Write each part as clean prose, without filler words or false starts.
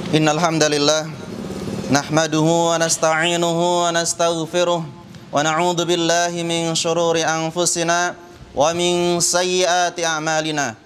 Innal hamdalillah nahmaduhu wa nasta'inuhu wa nastaghfiruh wa na'udzu billahi min shururi anfusina wa min sayyiati a'malina.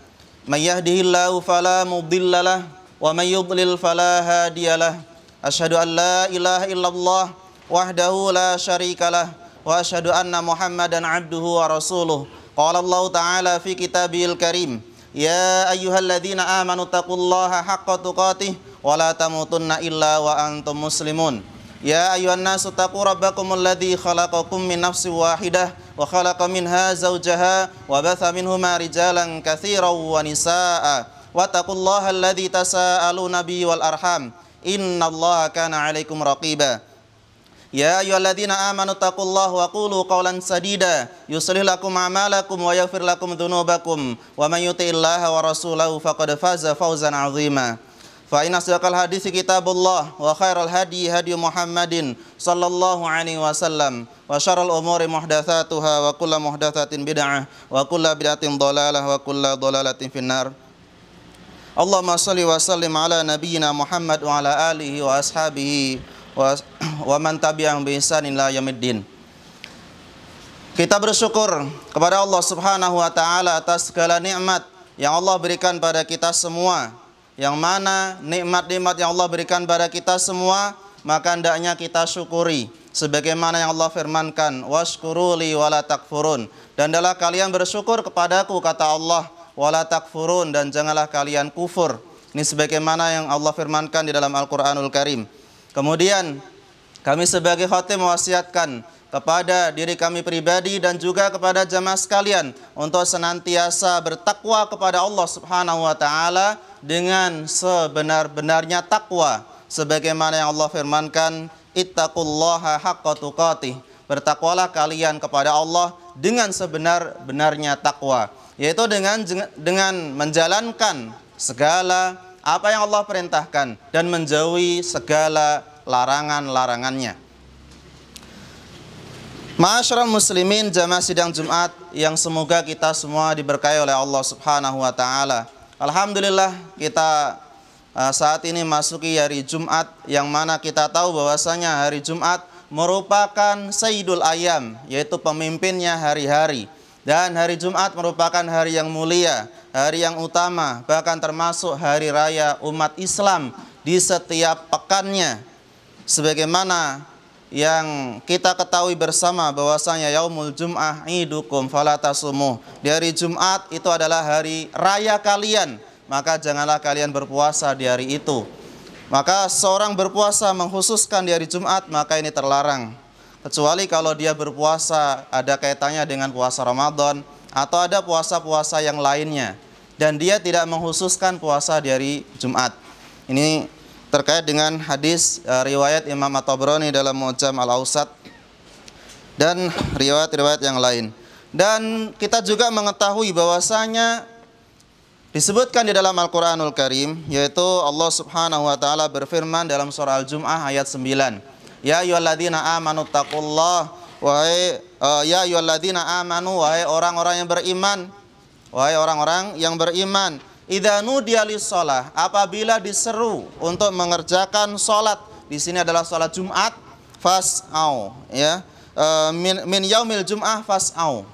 May yahdihillahu fala mudhillalah wa may yudlil fala hadiyalah. Asyhadu an la ilaha illallah wahdahu la syarikalah wa asyhadu anna Muhammadan abduhu wa rasuluh. Qala Allah ta'ala fi kitabihil karim, ya ayyuhalladzina amanu taqullaha haqqa tuqatih wa la tamutunna illa wa antum muslimun. Ya ayyuhan nasu taqu rabbakumul ladzi khalaqakum min nafsin wahidah wa khalaqa minha zawjaha wa batha minhuma rijalan katsiran wa nisaa'a wa taqullaha alladzi tasaaluna bihi wal arham innallaha kana 'alaikum raqiba. Ya ayyuhalladzina amanu taqullaha wa qulu qawlan sadida yuslih lakum a'malakum wa yaghfir lakum dzunubakum wa may yuti'illaha wa rasulahu faqad faza fawzan 'azima. Fa inna asdaqal hadits kitabullah wa khairal hadi hadi Muhammadin sallallahu alaihi wasallam wa syarrul umuri muhdatsatuha wa kullu muhdatsatin bid'ah wa kullu bid'atin dhalalah wa kullu dhalalatin finnar. Allahumma shalli wa sallim ala nabiyyina Muhammad wa ala alihi wa ashabihi wa man tabi'ahum bi ihsanin ila yaumiddin. Kita bersyukur kepada Allah Subhanahu wa taala atas segala nikmat yang Allah berikan pada kita semua. Yang mana nikmat-nikmat yang Allah berikan pada kita semua, maka hendaknya kita syukuri sebagaimana yang Allah firmankan, washkuruli wala takfurun, dan adalah kalian bersyukur kepadaku, kata Allah, wala takfurun, dan janganlah kalian kufur. Ini sebagaimana yang Allah firmankan di dalam Al-Qur'anul Karim. Kemudian kami sebagai khatib mewasiatkan kepada diri kami pribadi dan juga kepada jamaah sekalian untuk senantiasa bertakwa kepada Allah Subhanahu wa taala dengan sebenar-benarnya takwa, sebagaimana yang Allah firmankan, ittaqullaha haqqa tuqatih, bertakwalah kalian kepada Allah dengan sebenar-benarnya takwa, yaitu dengan menjalankan segala apa yang Allah perintahkan dan menjauhi segala larangan-larangannya. Ma'asyiral muslimin, jamaah sidang Jumat yang semoga kita semua diberkahi oleh Allah Subhanahu wa taala. Alhamdulillah kita saat ini masuki hari Jumat, yang mana kita tahu bahwasanya hari Jumat merupakan Sayyidul Ayyam, yaitu pemimpinnya hari-hari. Dan hari Jumat merupakan hari yang mulia, hari yang utama, bahkan termasuk hari raya umat Islam di setiap pekannya. Sebagaimana yang kita ketahui bersama bahwasanya yaumul jum'ah idukum fala tasumuh. Di hari Jumat itu adalah hari raya kalian, maka janganlah kalian berpuasa di hari itu. Maka seorang berpuasa mengkhususkan di hari Jumat, maka ini terlarang. Kecuali kalau dia berpuasa ada kaitannya dengan puasa Ramadan atau ada puasa-puasa yang lainnya, dan dia tidak mengkhususkan puasa di hari Jumat. Ini terkait dengan hadis riwayat Imam At-Tabrani dalam Mu'jam Al-Awsat dan riwayat-riwayat yang lain. Dan kita juga mengetahui bahwasanya disebutkan di dalam Al-Qur'anul Karim, yaitu Allah Subhanahu wa taala berfirman dalam surah Al-Jum'ah ayat 9. Ya ayyuhalladzina amanu taqullaha, ya ayyuhalladzina amanu, wahai orang-orang yang beriman, wahai orang-orang yang beriman, idza nudiya lis-shalah, apabila diseru untuk mengerjakan salat, di sini adalah salat Jumat, fas'au, ya, min yaumil jum'ah fas'au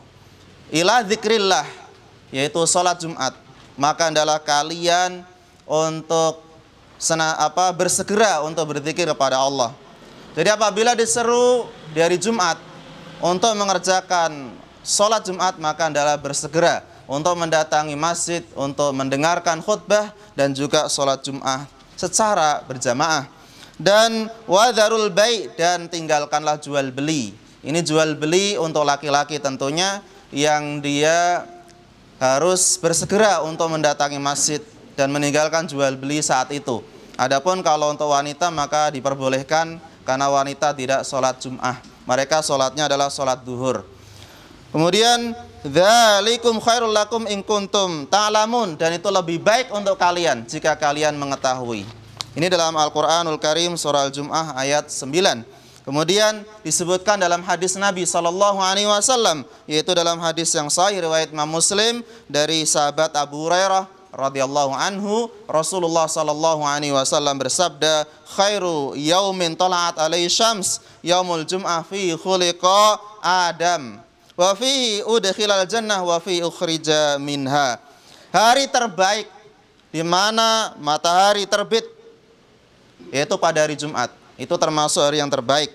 ila dzikrillah, yaitu salat Jumat, maka adalah kalian untuk bersegera untuk berzikir kepada Allah. Jadi apabila diseru di hari Jumat untuk mengerjakan salat Jumat, maka adalah bersegera untuk mendatangi masjid, untuk mendengarkan khutbah dan juga sholat Jum'ah secara berjamaah. Dan wadharul bai', dan tinggalkanlah jual beli. Ini jual beli untuk laki-laki tentunya, yang dia harus bersegera untuk mendatangi masjid dan meninggalkan jual beli saat itu. Adapun kalau untuk wanita maka diperbolehkan, karena wanita tidak sholat Jum'ah. Mereka sholatnya adalah sholat duhur. Kemudian dzalikum khairul lakum in kuntum ta'lamun, dan itu lebih baik untuk kalian jika kalian mengetahui. Ini dalam Al-Qur'anul Karim surah Al-Jum'ah ayat 9. Kemudian disebutkan dalam hadis Nabi sallallahu alaihi wasallam, yaitu dalam hadis yang sahih riwayat Imam Muslim dari sahabat Abu Hurairah radhiyallahu anhu, Rasulullah sallallahu alaihi wasallam bersabda, khairu yaumin tala'at alaihi syams yaumul jum'ah fi khuliqa Adam wa fihi udkhilal jannah wa fi ukhrija minha. Hari terbaik di mana matahari terbit yaitu pada hari Jumat. Itu termasuk hari yang terbaik.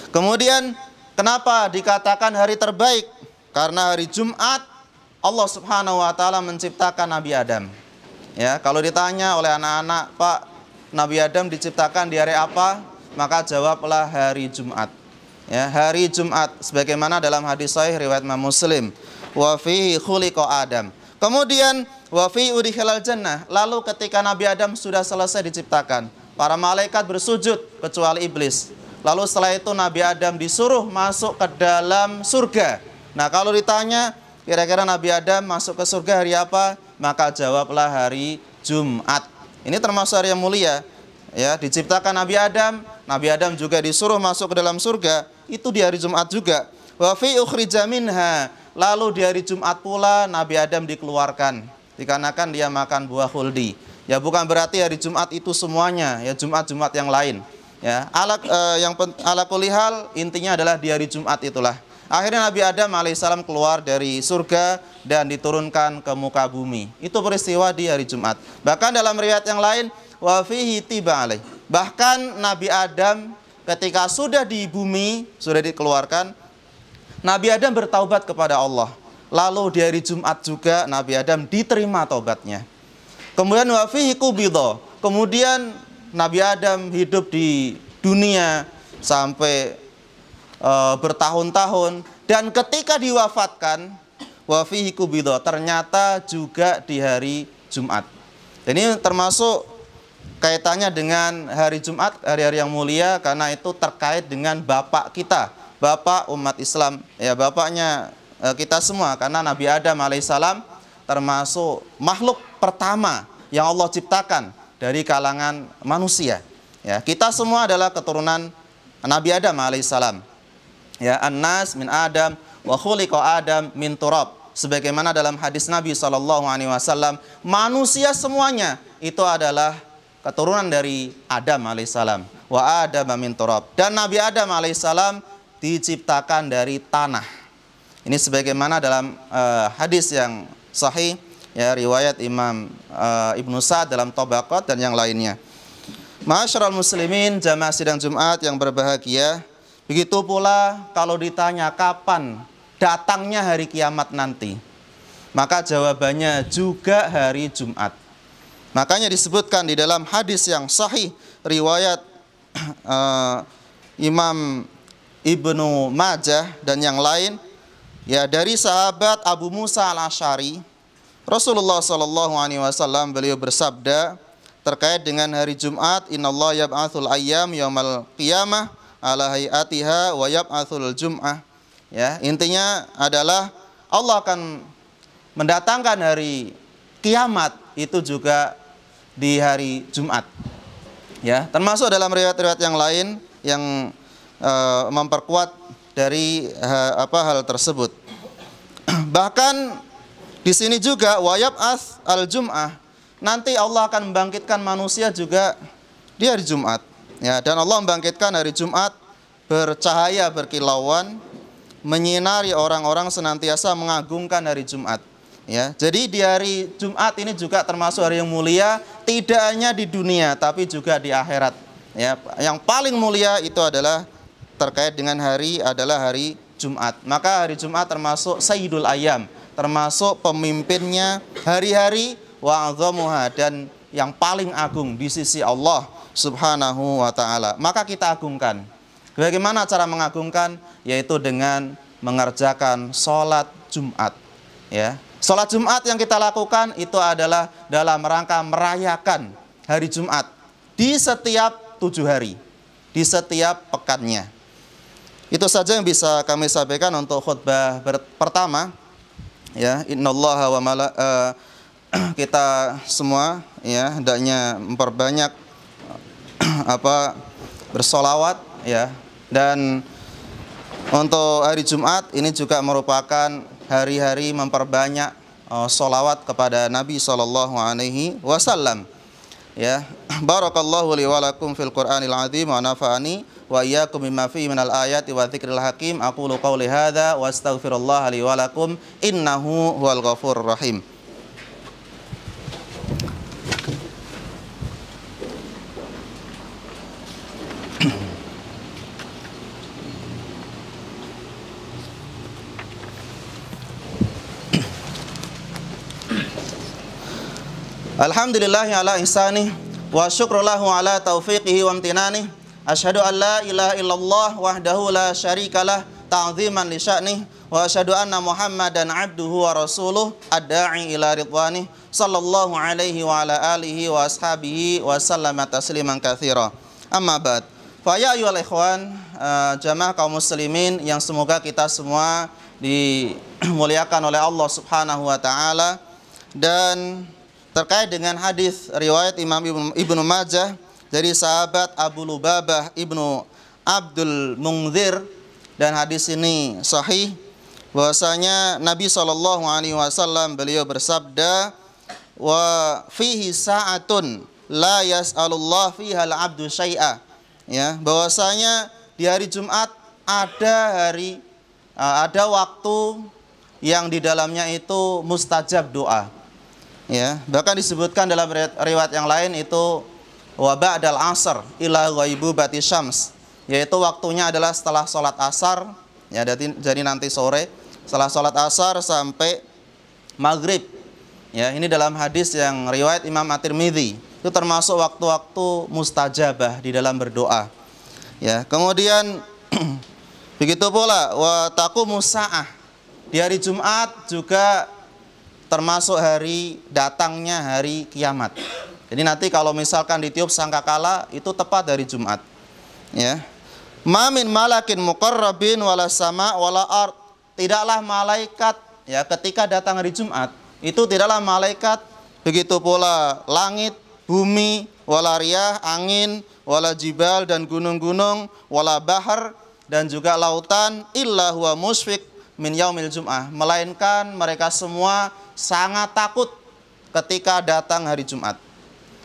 Kemudian kenapa dikatakan hari terbaik? Karena hari Jumat Allah Subhanahu wa taala menciptakan Nabi Adam. Ya, kalau ditanya oleh anak-anak, "Pak, Nabi Adam diciptakan di hari apa?" Maka jawablah hari Jumat. Ya, hari Jumat sebagaimana dalam hadis sahih riwayat Imam Muslim, "Wa fihi khuliqa Adam." Kemudian wa fi udkhilal jannah. Lalu ketika Nabi Adam sudah selesai diciptakan, para malaikat bersujud kecuali iblis. Lalu setelah itu Nabi Adam disuruh masuk ke dalam surga. Nah, kalau ditanya kira-kira Nabi Adam masuk ke surga hari apa? Maka jawablah hari Jumat. Ini termasuk hari yang mulia. Ya, diciptakan Nabi Adam juga disuruh masuk ke dalam surga. Itu di hari Jumat juga. Wa fi ukhrija minha. Lalu di hari Jumat pula Nabi Adam dikeluarkan. Dikarenakan dia makan buah khuldi. Ya, bukan berarti hari Jumat itu semuanya. Ya, Jumat-Jumat yang lain. Ya, ala kulli hal intinya adalah di hari Jumat itulah. Akhirnya Nabi Adam alaihissalam keluar dari surga dan diturunkan ke muka bumi. Itu peristiwa di hari Jumat. Bahkan dalam riwayat yang lain, wa fihi tiba alaih. Bahkan Nabi Adam ketika sudah di bumi, sudah dikeluarkan, Nabi Adam bertaubat kepada Allah. Lalu di hari Jumat juga Nabi Adam diterima taubatnya. Kemudian wa fihi qubidha. Kemudian Nabi Adam hidup di dunia sampai bertahun-tahun, dan ketika diwafatkan wa fihi qubidha, ternyata juga di hari Jumat. Ini termasuk kaitannya dengan hari Jumat, hari-hari yang mulia, karena itu terkait dengan bapak kita, bapak umat Islam, ya, bapaknya kita semua, karena Nabi Adam alaihissalam termasuk makhluk pertama yang Allah ciptakan dari kalangan manusia. Ya, kita semua adalah keturunan Nabi Adam alaihissalam. Ya, an-nas min Adam wa khuliqa Adam min turab. Sebagaimana dalam hadis Nabi SAW, manusia semuanya itu adalah keturunan dari Adam alaihissalam. Wa Adam min turab. Dan Nabi Adam alaihissalam diciptakan dari tanah. Ini sebagaimana dalam hadis yang sahih, ya, riwayat Imam Ibnu Sa'd dalam Tabaqat dan yang lainnya. Ma'asyiral muslimin, jamaah sidang Jumat yang berbahagia. Begitu pula kalau ditanya kapan datangnya hari kiamat nanti, maka jawabannya juga hari Jumat. Makanya disebutkan di dalam hadis yang sahih riwayat Imam Ibnu Majah dan yang lain, ya, dari sahabat Abu Musa al-Asy'ari, Rasulullah SAW beliau bersabda terkait dengan hari Jumat, innallaha yab'atsul ayyam yaumal qiyamah ala hayatiha wa yab'atsul jum'ah. Ya, intinya adalah Allah akan mendatangkan hari kiamat itu juga di hari Jumat. Ya, termasuk dalam riwayat-riwayat yang lain yang memperkuat dari hal tersebut. Bahkan di sini juga wa yab'ats al-jum'ah. Nanti Allah akan membangkitkan manusia juga di hari Jumat. Ya, dan Allah membangkitkan hari Jumat bercahaya berkilauan, menyinari orang-orang senantiasa mengagungkan hari Jumat. Ya, jadi di hari Jumat ini juga termasuk hari yang mulia, tidak hanya di dunia tapi juga di akhirat. Ya, yang paling mulia itu adalah terkait dengan hari Jumat. Maka hari Jumat termasuk Sayyidul Ayyam, termasuk pemimpinnya hari-hari wa azamuha, dan yang paling agung di sisi Allah Subhanahu wa ta'ala. Maka kita agungkan. Bagaimana cara mengagungkan? Yaitu dengan mengerjakan sholat Jumat. Ya, sholat Jumat yang kita lakukan itu adalah dalam rangka merayakan hari Jumat di setiap 7 hari, di setiap pekannya. Itu saja yang bisa kami sampaikan untuk khutbah pertama. Ya, innallaha wa kita semua, ya, hendaknya memperbanyak bersolawat, ya. Dan untuk hari Jumat ini juga merupakan hari-hari memperbanyak solawat kepada Nabi sallallahu alaihi wasallam. Ya, barakallahu li wa lakum fil Qur'anil azim wa nafa'ani wa iyyakum bima fihi minal ayati wa dzikril hakim. Aqulu qouli hadza wa astaghfirullah li wa lakum innahu huwal ghafurur rahim. Alhamdulillahi ala ihsanih wa syukrulahu ala taufiqihi wa amtinani. Asyhadu an la ilaha illallah wahdahu la syarikalah ta'ziman li sya'nih wa asyhadu anna Muhammadan abduhu wa rasuluh ad-da'i ila ridwanih sallallahu alaihi wa ala alihi wa ashabihi wa sallama tasliman katsira. Amma ba'd. Fa ya ayyuhal ikhwan, jamaah kaum muslimin yang semoga kita semua dimuliakan oleh Allah Subhanahu wa taala, dan terkait dengan hadis riwayat Imam Ibnu Majah dari sahabat Abu Lubabah Ibnu Abdul Munzir, dan hadis ini sahih, bahwasanya Nabi SAW beliau bersabda, wa fihi sa'atun la yas'alullah fiha al-'abdu syai'a. Ya, bahwasanya di hari Jumat ada waktu yang di dalamnya itu mustajab doa. Ya, bahkan disebutkan dalam riwayat yang lain itu wa ba'dal asr ila ghaibubati syams, yaitu waktunya adalah setelah sholat asar, ya, jadi nanti sore setelah sholat asar sampai maghrib. Ya, ini dalam hadis yang riwayat Imam At-Tirmidzi, itu termasuk waktu-waktu mustajabah di dalam berdoa. Ya, kemudian begitu pula wa taqumus sa'ah, di hari Jumat juga termasuk hari datangnya hari kiamat. Jadi nanti kalau misalkan ditiup sangkakala itu tepat dari Jumat. Ya. Ma min malakin muqarrabin wala sama wala ard. Tidaklah malaikat, ya, ketika datang hari Jumat itu tidaklah malaikat, begitu pula langit, bumi, wala riyah, angin, wala jibal dan gunung-gunung, wala bahar dan juga lautan, illa huwa musfiq min yaumil jum'ah, melainkan mereka semua sangat takut ketika datang hari Jumat.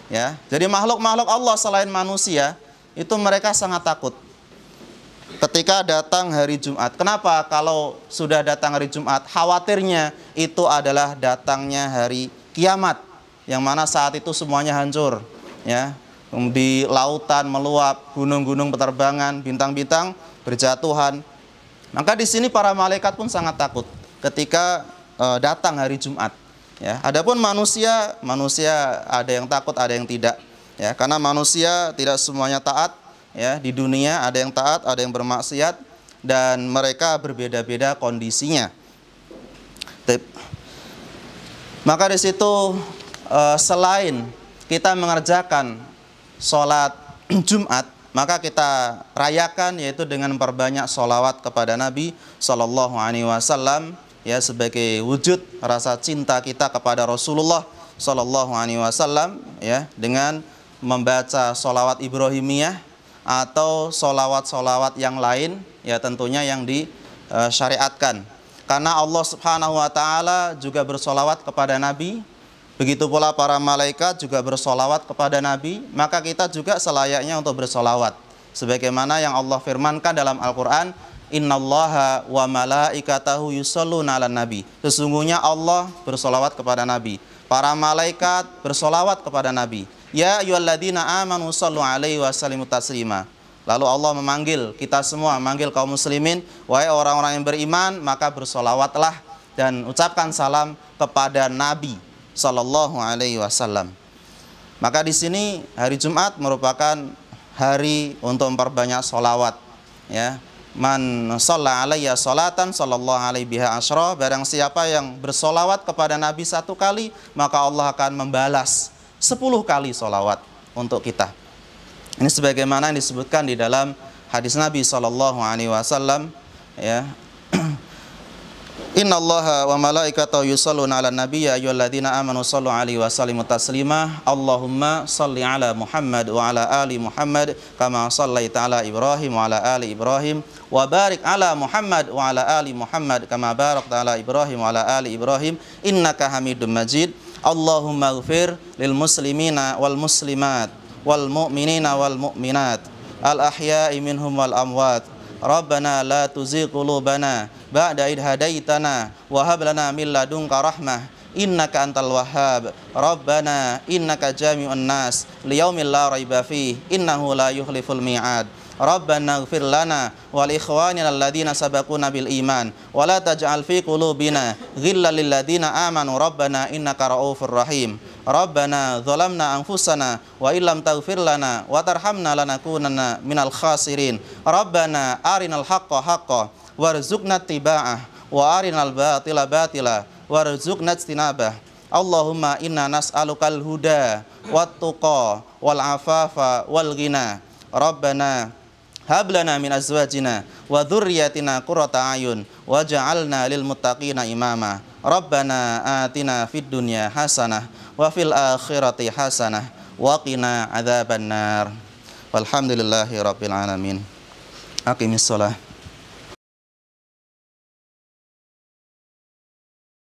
Ya, jadi makhluk-makhluk Allah selain manusia itu mereka sangat takut ketika datang hari Jumat. Kenapa? Kalau sudah datang hari Jumat, khawatirnya itu adalah datangnya hari kiamat, yang mana saat itu semuanya hancur. Ya, di lautan meluap, gunung-gunung berterbangan, bintang-bintang berjatuhan. Maka di sini para malaikat pun sangat takut ketika datang hari Jumat. Ya, adapun manusia ada yang takut, ada yang tidak. Ya, karena manusia tidak semuanya taat. Ya, di dunia ada yang taat, ada yang bermaksiat, dan mereka berbeda-beda kondisinya. Maka di situ selain kita mengerjakan sholat Jumat, maka kita rayakan yaitu dengan memperbanyak sholawat kepada Nabi Sallallahu Alaihi Wasallam, ya, sebagai wujud rasa cinta kita kepada Rasulullah Sallallahu Alaihi Wasallam, ya, dengan membaca sholawat Ibrahimiyah atau sholawat-sholawat yang lain, ya, tentunya yang disyariatkan. Karena Allah Subhanahu Wa Taala juga bersholawat kepada Nabi. Begitu pula para malaikat juga bersolawat kepada Nabi, maka kita juga selayaknya untuk bersolawat. Sebagaimana yang Allah firmankan dalam Al-Quran, Innallaha wa malaikatahu yusholluna 'alan nabi. Sesungguhnya Allah bersolawat kepada Nabi. Para malaikat bersolawat kepada Nabi. Ya ayyuhalladzina amanu shollu alaihi wa sallimu taslima. Lalu Allah memanggil kita semua, memanggil kaum muslimin, wahai orang-orang yang beriman, maka bersolawatlah dan ucapkan salam kepada Nabi Sallallahu Alaihi Wasallam. Maka di sini hari Jumat merupakan hari untuk memperbanyak sholawat. Ya, man shalla alayya sholatan sallallahu alaihi biha asyra. Barang siapa yang bersolawat kepada Nabi 1 kali, maka Allah akan membalas 10 kali sholawat untuk kita. Ini sebagaimana yang disebutkan di dalam hadis Nabi Sallallahu Alaihi Wasallam. Ya. Innallaha wa malaikatahu yusholluna 'alan nabi ya ayyuhalladzina amanu shallu 'alaihi wa sallimu taslima. Allahumma shalli 'ala Muhammad wa 'ala ali Muhammad kama shallaita 'ala Ibrahim wa 'ala ali Ibrahim wa barik 'ala Muhammad wa 'ala ali Muhammad kama barakta 'ala Ibrahim wa 'ala ali Ibrahim innaka Hamidum Majid. Allahumma ighfir lil muslimina wal muslimat wal mu'minina wal mu'minat al ahya'i minhum wal amwat. Rabbana la tuzigh qulubana ba'da idh hadaitana wa hab lana min ladunka rahmah innaka antal wahhab. Rabbana innaka jami'un nas liyaumil la raiba fihi innahu la yukhliful mi'ad. Rabbana ighfir lana wa li ikhwanina alladhina sabaquna bil iman wa la taj'al fi qulubina ghillan lil ladzina amanu rabbana innaka ra'ufur rahim. Rabbana zalamna anfusana wa illam taghfir lana wa tarhamna lanakunanna minal khasirin. Rabbana arinal haqqa haqqan warzuqna ittiba'ah wa arinal batila batila warzuqna ijtinabah. Allahumma inna nas'alukal huda wat tuqa wal afafa wal ghina. Rabbana hab lana min azwajina wa dhurriyyatina qurrata a'yun waj'alna lil muttaqina imama. Rabbana atina fid dunya hasanah wa fil akhirati hasanah wa qina adzabannar. Walhamdulillahi rabbil alamin. Aqimis shalah.